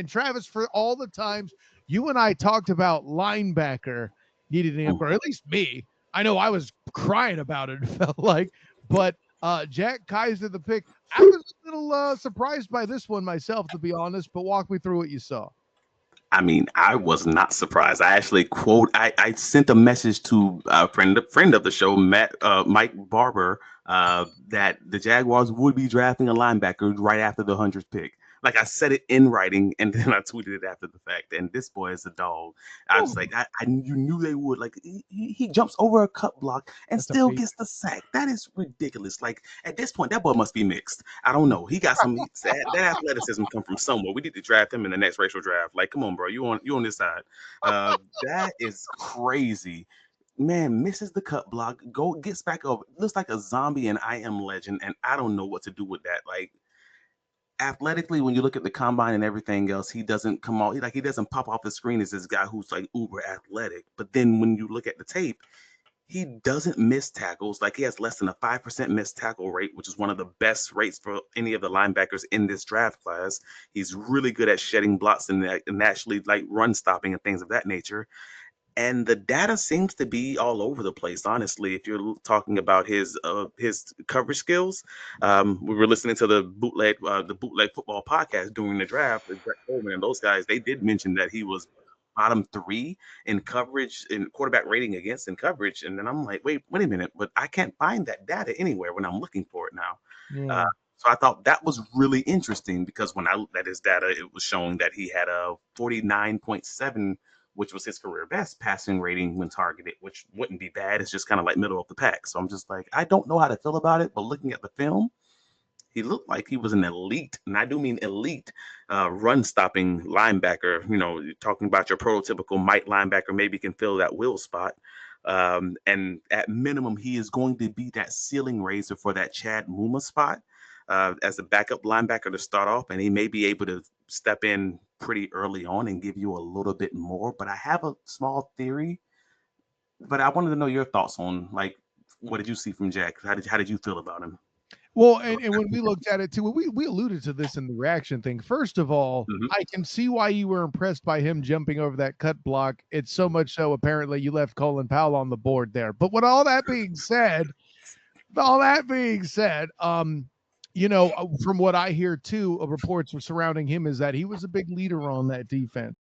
And Travis, for all the times you and I talked about linebacker needed an upgrade, or at least me. I know I was crying about it, it felt like, but Jack Kaiser, the pick, I was a little surprised by this one myself, to be honest, but walk me through what you saw. I mean, I was not surprised. I actually I sent a message to a friend of the show, Mike Barber, that the Jaguars would be drafting a linebacker right after the 100th pick. Like I said it in writing, and then I tweeted it after the fact. And this boy is a dog. I was Oh, like, you knew they would. Like he jumps over a cut block and that's still amazing. gets the sack. That is ridiculous. Like at this point, that boy must be mixed. I don't know. He got some that athleticism come from somewhere. We need to draft him in the next racial draft. Like, come on, bro, you on this side. That is crazy. Man misses the cut block, go gets back up, looks like a zombie in I Am Legend, and I don't know what to do with that. Like athletically, when you look at the combine and everything else, he doesn't come out like he doesn't pop off the screen as this guy who's like uber athletic. But then when you look at the tape, he doesn't miss tackles. Like he has less than a 5% missed tackle rate, which is one of the best rates for any of the linebackers in this draft class. He's really good at shedding blocks and actually like run stopping and things of that nature. And the data seems to be all over the place. Honestly, if you're talking about his coverage skills, we were listening to the bootleg football podcast during the draft with Brett Coleman and those guys. They did mention that he was bottom three in coverage in quarterback rating against in coverage. And then I'm like, wait a minute, but I can't find that data anywhere when I'm looking for it now. Uh, Yeah. so I thought that was really interesting because when I looked at his data, it was showing that he had a 49.7, which was his career best passing rating when targeted, which wouldn't be bad. It's just kind of like middle of the pack. So I'm just like, I don't know how to feel about it, but looking at the film, he looked like he was an elite, and I do mean elite, run stopping linebacker. You know, you're talking about your prototypical Mike linebacker, maybe can fill that will spot. And at minimum, he is going to be that ceiling raiser for that Chad Muma spot as a backup linebacker to start off, and he may be able to step in pretty early on and give you a little bit more. But I have a small theory, but I wanted to know your thoughts on like what did you see from Jack? How did you feel about him? Well, and when we looked at it too, we alluded to this in the reaction thing. First of all, Mhm. I can see why you were impressed by him jumping over that cut block. It's so much so apparently you left Colin Powell on the board there. But with all that being said, from what I hear too of reports surrounding him is that he was a big leader on that defense.